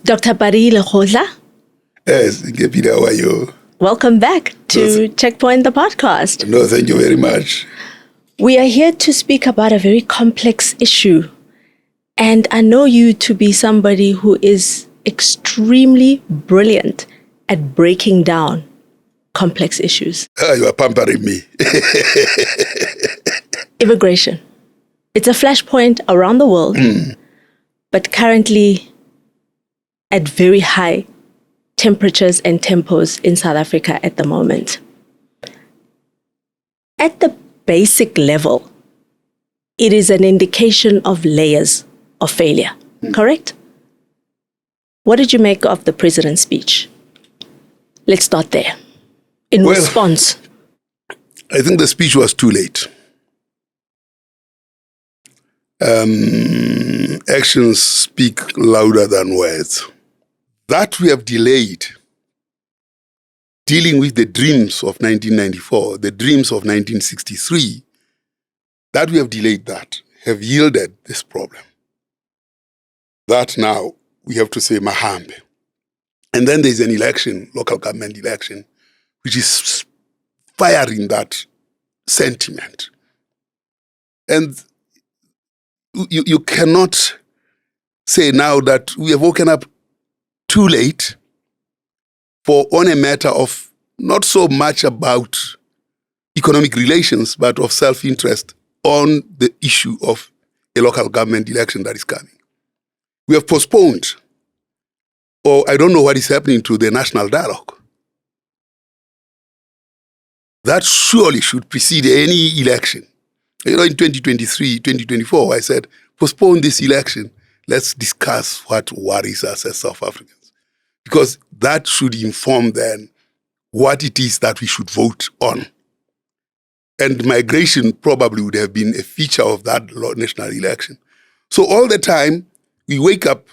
Dr Pali Lehohla. Yes, Nkepile, how are you? Welcome back to CheckPoint, the podcast. No, thank you very much. We are here to speak about a very complex issue. And I know you to be somebody who is extremely brilliant at breaking down complex issues. You are pampering me. Immigration. It's a flashpoint around the world, but currently at very high temperatures and tempos in South Africa at the moment. At the basic level, it is an indication of layers of failure, correct? What did you make of the president's speech? Let's start there. In response. I think the speech was too late. Actions speak louder than words. That we have delayed dealing with the dreams of 1994, the dreams of 1963, that we have delayed that, have yielded this problem. That now we have to say Mahambe. And then there's an election, local government election, which is firing that sentiment. And you cannot say now that we have woken up too late on a matter of not so much about economic relations, but of self-interest on the issue of a local government election that is coming. We have postponed, or I don't know what is happening to the national dialogue. That surely should precede any election. You know, in 2023, 2024, I said, postpone this election. Let's discuss what worries us as South Africans. Because that should inform then what it is that we should vote on. And migration probably would have been a feature of that national election. So all the time, we wake up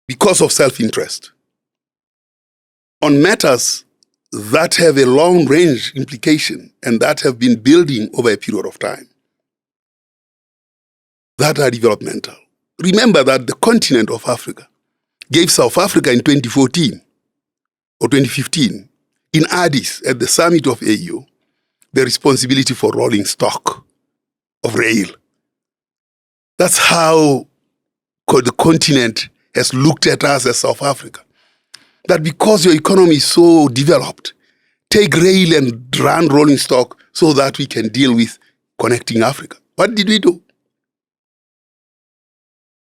because of self-interest on matters that have a long-range implication and that have been building over a period of time, that are developmental. Remember that the continent of Africa gave South Africa in 2014 or 2015 in Addis at the summit of AU the responsibility for rolling stock of rail. That's how the continent has looked at us as South Africa. That because your economy is so developed, take rail and run rolling stock so that we can deal with connecting Africa. What did we do?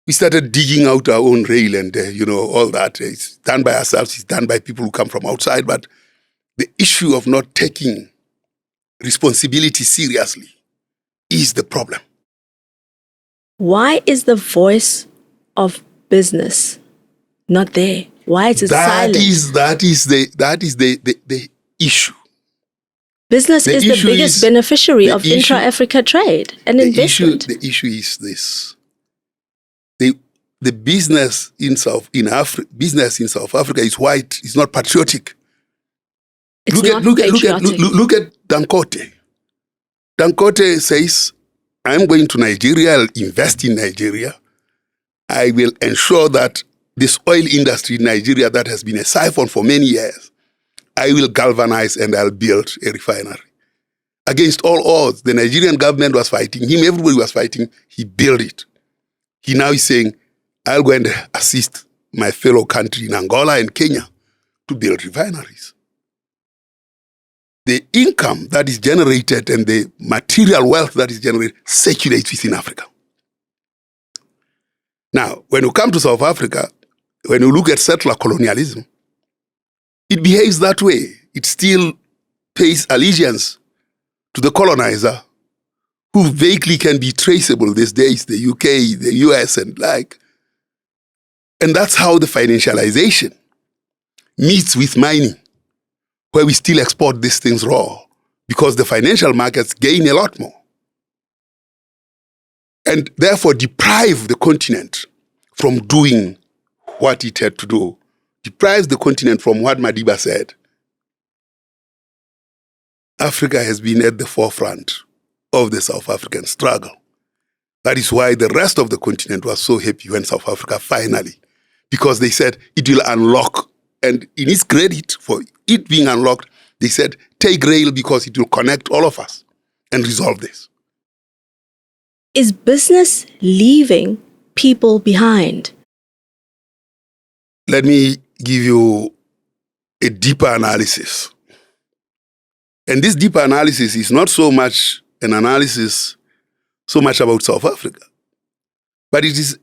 We started digging out our own rail and, all that. It's done by ourselves. It's done by people who come from outside. But the issue of not taking responsibility seriously is the problem. Why is the voice of business not there? Why is it silent? That is the issue. Business is the biggest beneficiary of intra-Africa trade and investment. The issue is this. The business in South Africa is white. It's not patriotic. Look at Dangote. Dangote says, "I'm going to Nigeria. I'll invest in Nigeria. I will ensure that this oil industry in Nigeria that has been a siphon for many years, I will galvanize and I'll build a refinery." Against all odds, the Nigerian government was fighting him. Everybody was fighting. He built it. He now is saying, I'll go and assist my fellow country in Angola and Kenya to build refineries. The income that is generated and the material wealth that is generated circulates within Africa. Now, when you come to South Africa, when you look at settler colonialism, it behaves that way. It still pays allegiance to the colonizer, who vaguely can be traceable these days, the UK, the US, and like. And that's how the financialization meets with mining, where we still export these things raw, because the financial markets gain a lot more. And therefore deprive the continent from doing what it had to do, deprives the continent from what Madiba said. Africa has been at the forefront of the South African struggle. That is why the rest of the continent was so happy when South Africa finally, because they said it will unlock, and in its credit for it being unlocked, they said, take rail because it will connect all of us and resolve this. Is business leaving people behind? Let me give you a deeper analysis. And this deeper analysis is not so much an analysis so much about South Africa, but it is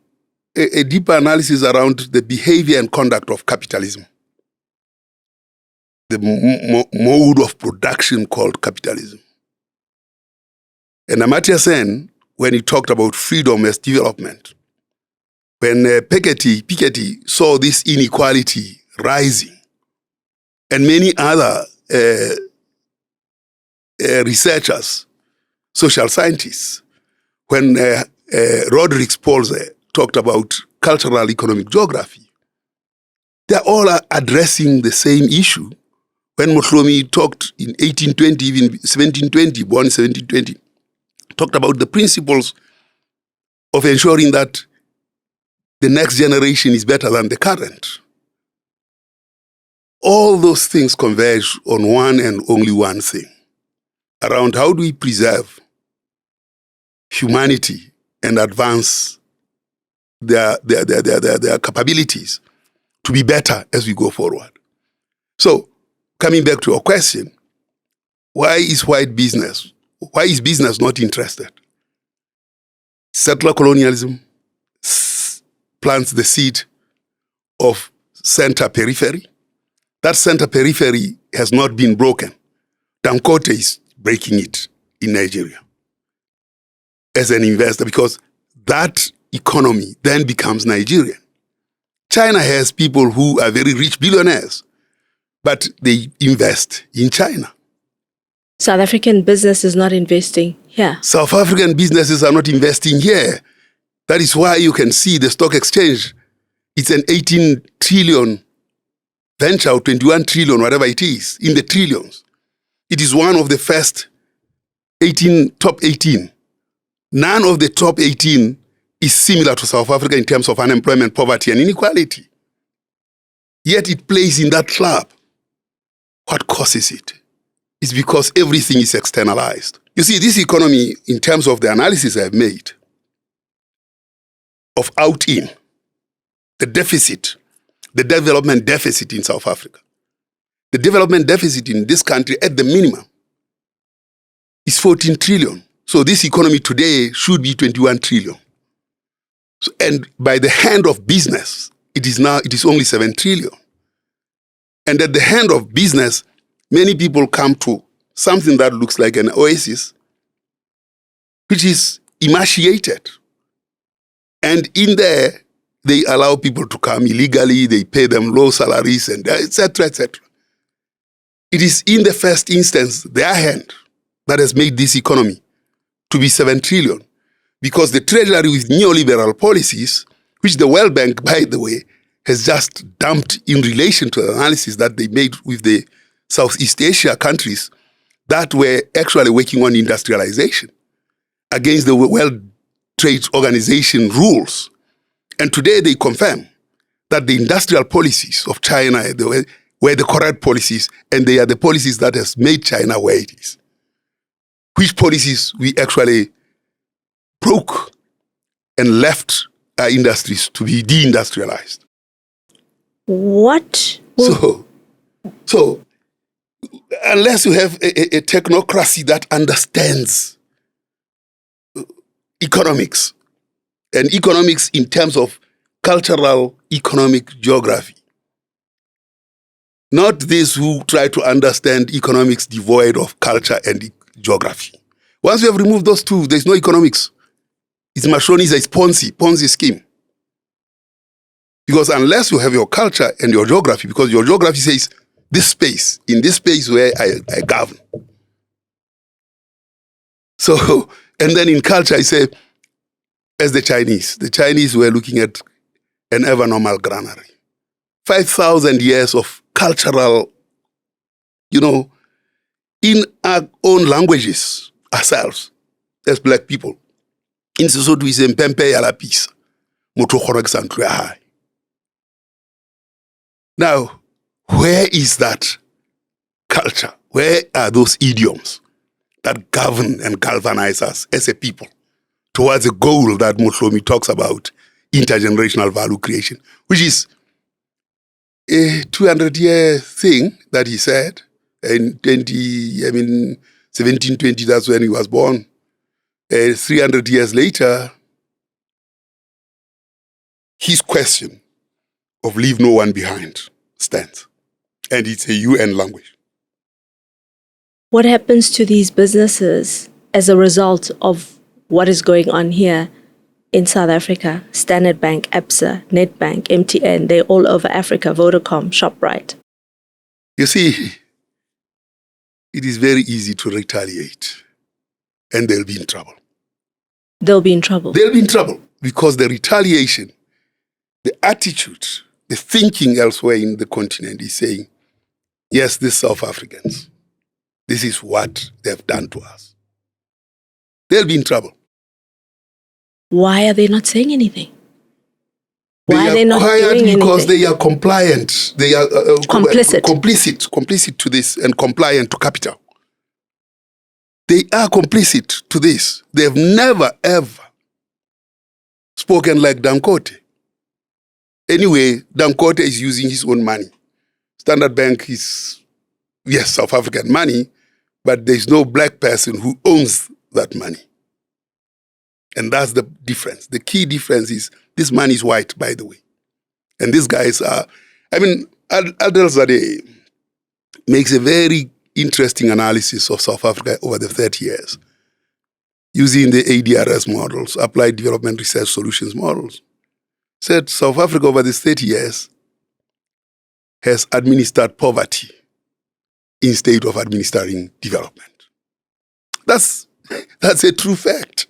a deeper analysis around the behavior and conduct of capitalism. The mode of production called capitalism. And Amartya Sen, when he talked about freedom as development, when Piketty saw this inequality rising, and many other researchers, social scientists, when Roderick Spolze talked about cultural economic geography, they're all addressing the same issue. When Mohlomi talked in 1820, even 1720, born 1720, talked about the principles of ensuring that the next generation is better than the current. All those things converge on one and only one thing, around how do we preserve humanity and advance their capabilities to be better as we go forward. So, coming back to your question, why is business not interested? Settler colonialism plants the seed of center periphery. That center periphery has not been broken. Dangote is breaking it in Nigeria as an investor, because that economy then becomes Nigerian. China has people who are very rich billionaires, but they invest in China. South African business is not investing here. South African businesses are not investing here. That is why you can see the stock exchange. It's an 18 trillion venture, or 21 trillion, whatever it is, in the trillions. It is one of the first top 18. None of the top 18 is similar to South Africa in terms of unemployment, poverty, and inequality. Yet it plays in that club. What causes it? It's because everything is externalized. You see, this economy, in terms of the analysis I've made of out-in, the deficit, the development deficit in South Africa, the development deficit in this country at the minimum is 14 trillion. So this economy today should be 21 trillion. So, and by the hand of business, it is only 7 trillion. And at the hand of business, many people come to something that looks like an oasis, which is emaciated. And in there, they allow people to come illegally, they pay them low salaries, and etc., etc. It is in the first instance their hand that has made this economy to be 7 trillion. Because the Treasury, with neoliberal policies, which the World Bank, by the way, has just dumped in relation to the analysis that they made with the Southeast Asia countries that were actually working on industrialization against the World Trade Organization rules. And today they confirm that the industrial policies of China were the correct policies, and they are the policies that has made China where it is. Which policies we actually broke and left our industries to be deindustrialized. What? So unless you have a technocracy that understands economics, and economics in terms of cultural economic geography, not these who try to understand economics devoid of culture and geography. Once you have removed those two, there's no economics. It's Mashoni's a Ponzi scheme. Because unless you have your culture and your geography, because your geography says this space, in this space where I govern. So, and then in culture, I say, as the Chinese were looking at an ever-normal granary. 5,000 years of cultural, in our own languages, ourselves, as black people, In Sesotho we say mpempe ya lapisa. Motho o kgona ke sa ntlo ya hae. Now, where is that culture? Where are those idioms that govern and galvanize us as a people towards a goal that Moshomi talks about, intergenerational value creation, which is a 200-year thing that he said in 1720, that's when he was born. 300 years later, his question of leave no one behind stands. And it's a UN language. What happens to these businesses as a result of what is going on here in South Africa? Standard Bank, Absa, Nedbank, MTN, they're all over Africa, Vodacom, Shoprite. You see, it is very easy to retaliate, and they'll be in trouble. They'll be in trouble. They'll be in trouble because the retaliation, the attitude, the thinking elsewhere in the continent is saying, yes, these South Africans, this is what they've done to us. They'll be in trouble. Why are they not saying anything? Why are they not quiet doing because anything? they are compliant. They are complicit to this and compliant to capital. They are complicit to this. They have never, ever spoken like Dangote. Anyway, Dangote is using his own money. Standard Bank is, yes, South African money, but there's no black person who owns that money. And that's the difference. The key difference is this money is white, by the way. And these guys are, Adel makes a very interesting analysis of South Africa over the 30 years using the ADRS models, Applied Development Research Solutions models. Said South Africa over these 30 years has administered poverty instead of administering development. That's a true fact.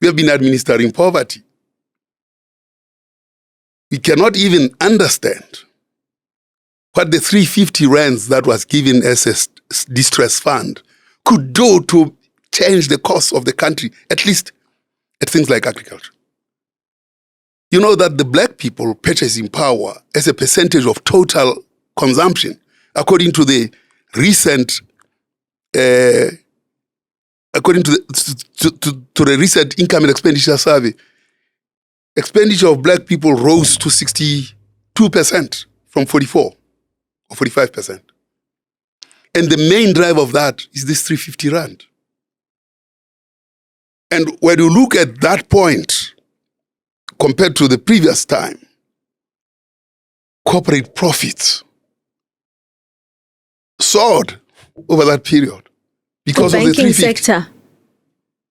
We have been administering poverty. We cannot even understand what the 350 rands that was given as a distress fund could do to change the course of the country, at least at things like agriculture. You know that the black people purchasing power as a percentage of total consumption, according to the recent the recent income and expenditure survey, expenditure of black people rose to 62% from 44 or 45%. And the main drive of that is this 350 rand. And when you look at that point compared to the previous time, corporate profits soared over that period because the of the banking 350. sector,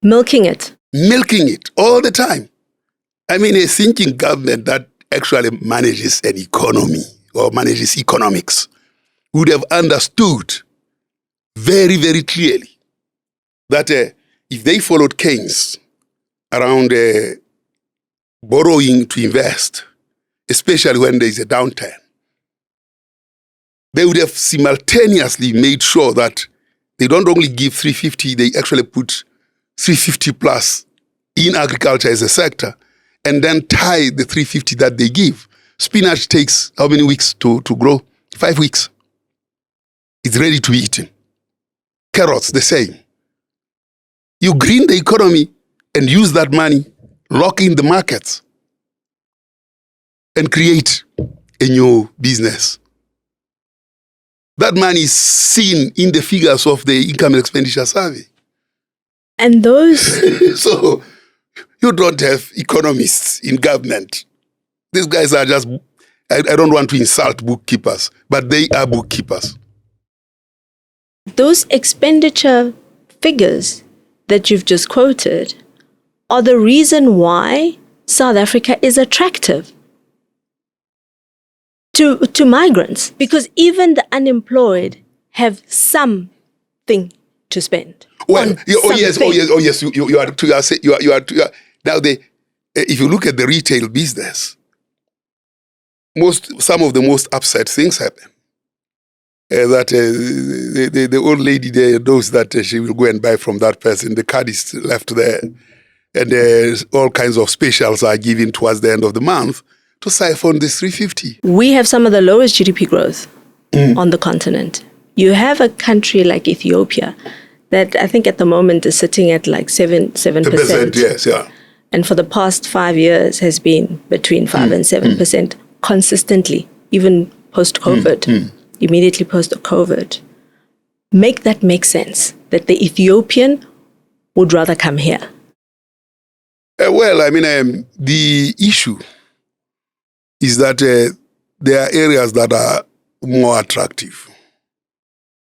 milking it. Milking it all the time. I mean, a thinking government that actually manages an economy or manages economics would have understood very, very clearly that if they followed Keynes around borrowing to invest, especially when there is a downturn, they would have simultaneously made sure that they don't only give 350, they actually put 350 plus in agriculture as a sector, and then tie the 350 that they give. Spinach takes how many weeks to grow? 5 weeks. It's ready to be eaten. Carrots, the same. You green the economy and use that money, lock in the markets, and create a new business. That money is seen in the figures of the income and expenditure survey. And those... So, you don't have economists in government. These guys are just, I don't want to insult bookkeepers, but they are bookkeepers. Those expenditure figures that you've just quoted are the reason why South Africa is attractive to migrants, because even the unemployed have something to spend. Well, yes. You are. Now, if you look at the retail business, some of the most upset things happen. that the old lady there knows that she will go and buy from that person. The card is left there. And all kinds of specials are given towards the end of the month to siphon this 350. We have some of the lowest GDP growth on the continent. You have a country like Ethiopia that I think at the moment is sitting at like 7%. Yes, yeah. And for the past 5 years has been between 5 and 7% consistently, even post-COVID, immediately post-COVID. Make that make sense, that the Ethiopian would rather come here. Well, I mean, the issue is that there are areas that are more attractive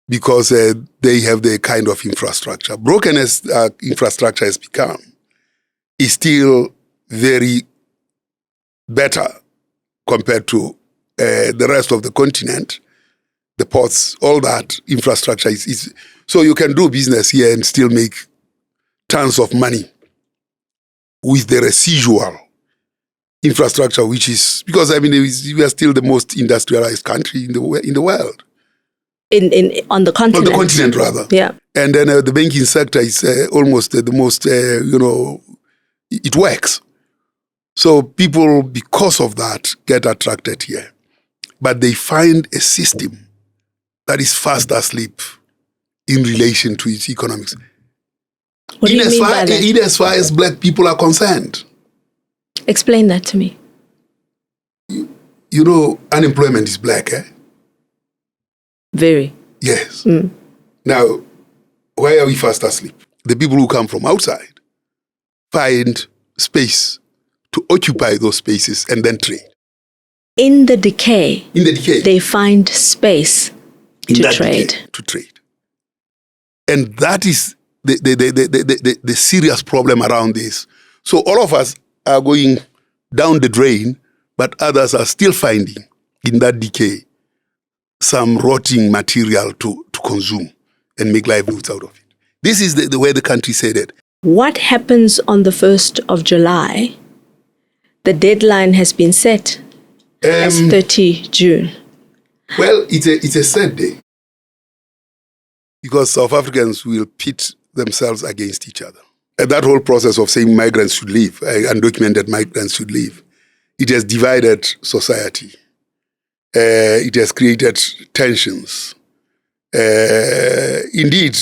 because they have the kind of infrastructure. Broken as infrastructure has become, is still very better compared to the rest of the continent. The ports, all that infrastructure is so you can do business here and still make tons of money with the residual infrastructure, which is, because I mean, we are still the most industrialized country in the world. On the continent. On the continent, rather. Yeah. And then the banking sector is almost the most, it works. So people, because of that, get attracted here. But they find a system that is fast asleep in relation to its economics. What do you mean by that? In as far as black people are concerned. Explain that to me. You know, unemployment is black, eh? Very. Yes. Now, why are we fast asleep? The people who come from outside find space to occupy those spaces and then trade. In the decay, they find space to trade. And that is the serious problem around this. So all of us are going down the drain, but others are still finding in that decay some rotting material to consume and make livelihoods out of it. This is the way the country said it. What happens on the 1st of July? The deadline has been set as 30 June. Well, it's a sad day because South Africans will pit themselves against each other. And that whole process of saying migrants should leave, undocumented migrants should leave, it has divided society. It has created tensions. Indeed,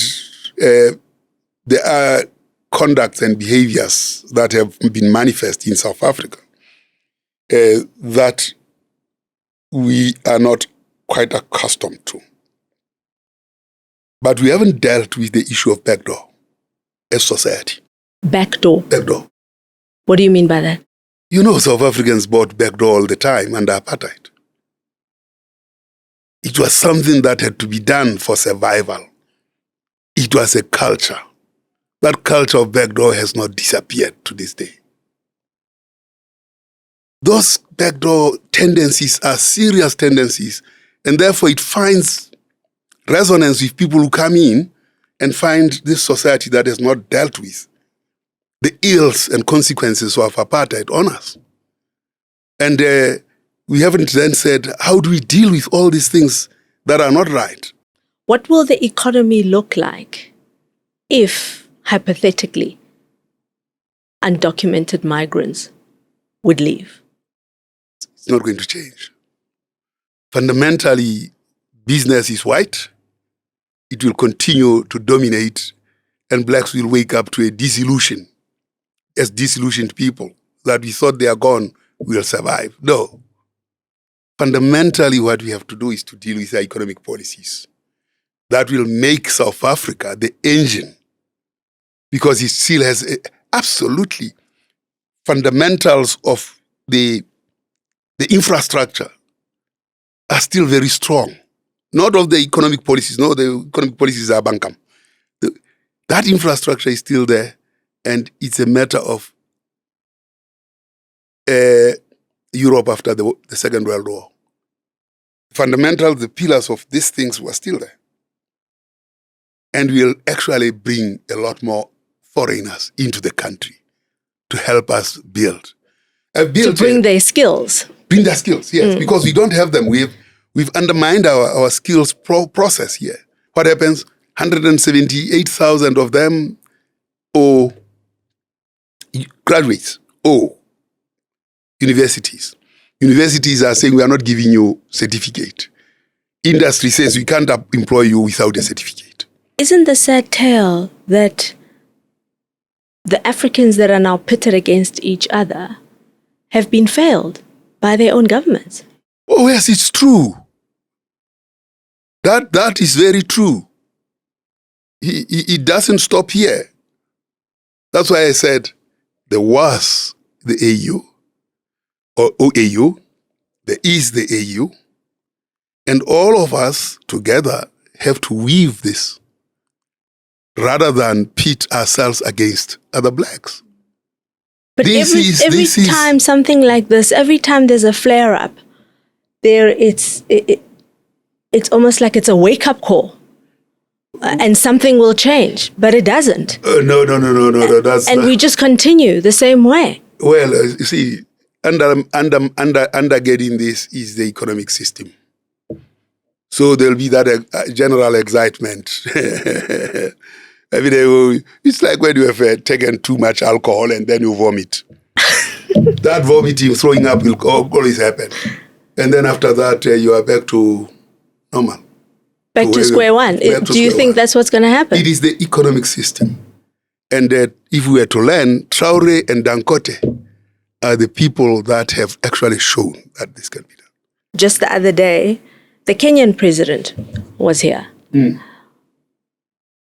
there are conducts and behaviors that have been manifest in South Africa that we are not quite accustomed to. But we haven't dealt with the issue of backdoor as society. Backdoor? Backdoor. What do you mean by that? You know, South Africans bought backdoor all the time under apartheid. It was something that had to be done for survival. It was a culture. That culture of backdoor has not disappeared to this day. Those backdoor tendencies are serious tendencies, and therefore it finds resonance with people who come in and find this society that has not dealt with the ills and consequences of apartheid on us. And we haven't then said, how do we deal with all these things that are not right? What will the economy look like if, hypothetically, undocumented migrants would leave? It's not going to change. Fundamentally, business is white. It will continue to dominate, and blacks will wake up to a disillusion, as disillusioned people, that we thought they are gone, will survive. No. Fundamentally, what we have to do is to deal with our economic policies that will make South Africa the engine, because it still has absolutely fundamentals of the infrastructure are still very strong. Not of the economic policies. No, the economic policies are bankam. That infrastructure is still there, and it's a matter of Europe after the Second World War. Fundamental, the pillars of these things were still there. And we'll actually bring a lot more foreigners into the country to help us build. To bring their skills. Bring their skills, yes, because we don't have them. We've undermined our skills process here. What happens? 178,000 of them or graduates or universities. Universities are saying we are not giving you certificate. Industry says we can't employ you without a certificate. Isn't the sad tale that the Africans that are now pitted against each other have been failed by their own governments? Oh yes, it's true. That is very true. It doesn't stop here. That's why I said there was the AU or OAU, there is the AU, and all of us together have to weave this rather than pit ourselves against other blacks. But every time something like this, every time there's a flare-up, it's almost like it's a wake-up call. And something will change, but it doesn't. No. And we just continue the same way. Well, you see, under getting this is the economic system. So there'll be that general excitement. Every day, it's like when you have taken too much alcohol and then you vomit. That vomiting, throwing up will always happen. And then after that, you are back to normal. Back to square one. Do you think that's what's going to happen? It is the economic system. And if we were to learn, Traore and Dangote are the people that have actually shown that this can be done. Just the other day, the Kenyan president was here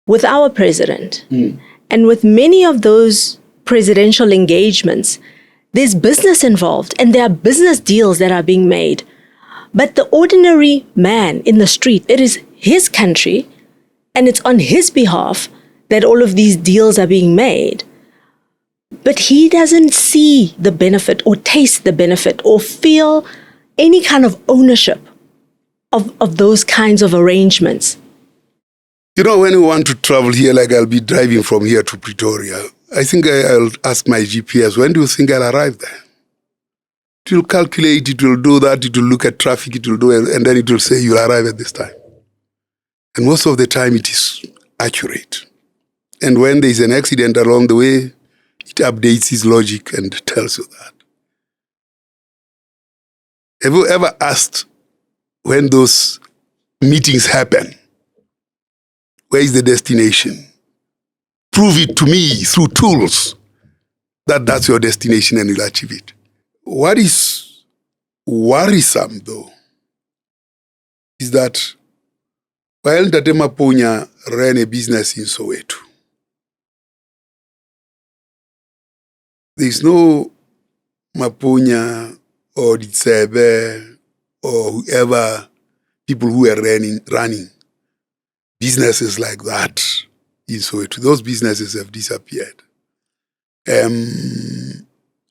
with our president. And with many of those presidential engagements, there's business involved and there are business deals that are being made. But the ordinary man in the street, it is his country and it's on his behalf that all of these deals are being made. But he doesn't see the benefit or taste the benefit or feel any kind of ownership of those kinds of arrangements. You know, when we want to travel here, like I'll be driving from here to Pretoria, I think I'll ask my GPS, when do you think I'll arrive there? It will calculate, it will do that, it will look at traffic, it will do it, and then it will say you'll arrive at this time. And most of the time it is accurate. And when there's an accident along the way, it updates its logic and tells you that. Have you ever asked when those meetings happen, where is the destination? Prove it to me through tools that that's your destination and you'll achieve it. What is worrisome, though, is that while Ntate Maponya ran a business in Soweto, there's no Maponya or Ditsebe or whoever, people who are running businesses like that in Soweto. Those businesses have disappeared.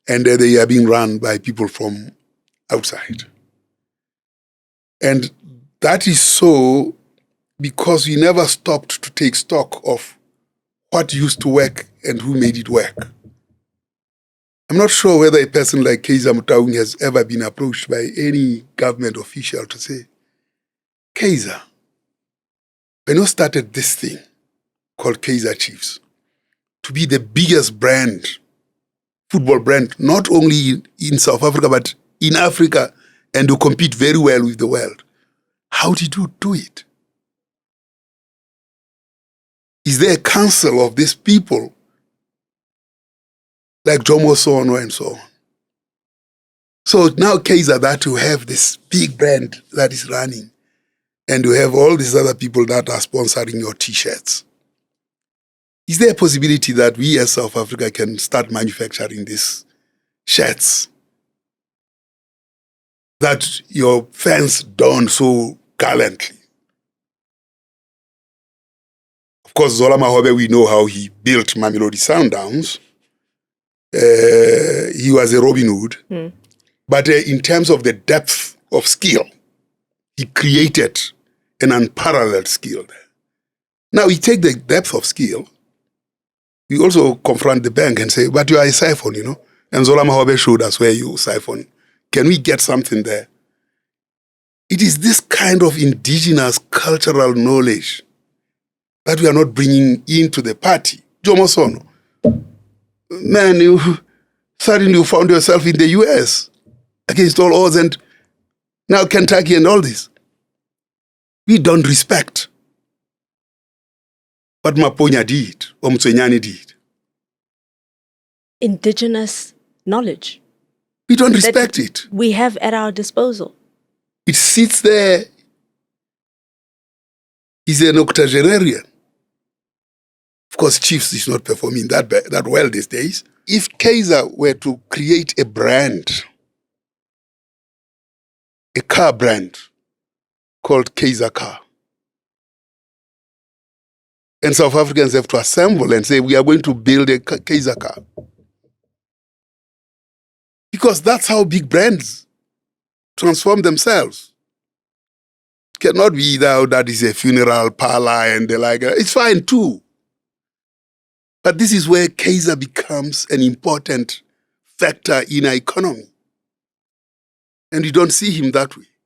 And they are being run by people from outside. And that is so because we never stopped to take stock of what used to work and who made it work. I'm not sure whether a person like Kaiser Motaung has ever been approached by any government official to say, Kaiser, when you started this thing called Kaiser Chiefs, to be the biggest brand, football brand, not only in South Africa, but in Africa, and to compete very well with the world. How did you do it? Is there a council of these people, like Jomo Sono and so on? So now Kaiser, that you have this big brand that is running, and you have all these other people that are sponsoring your T-shirts. Is there a possibility that we as South Africa can start manufacturing these shirts that your fans don so gallantly? Of course, Zola Mahobe, we know how he built Mamelodi Sundowns. He was a Robin Hood. But in terms of the depth of skill, he created an unparalleled skill there. Now, we take the depth of skill, we also confront the bank and say, but you are a siphon, you know. And Zola Mahobe showed us where you siphon. Can we get something there? It is this kind of indigenous cultural knowledge that we are not bringing into the party. Jomo Sono, man, you suddenly found yourself in the US against all odds, and now Kentucky and all this. We don't respect what Maponya did, or Mutsenyani did. Indigenous knowledge. We don't respect it. We have at our disposal. It sits there. He's an octogenarian. Of course, Chiefs is not performing that well these days. If Kaiser were to create a brand, a car brand called Kaiser Car, and South Africans have to assemble and say, we are going to build a Kaiser car. Because that's how big brands transform themselves. It cannot be that is a funeral parlor and the like. It's fine too. But this is where Kaiser becomes an important factor in our economy. And you don't see him that way.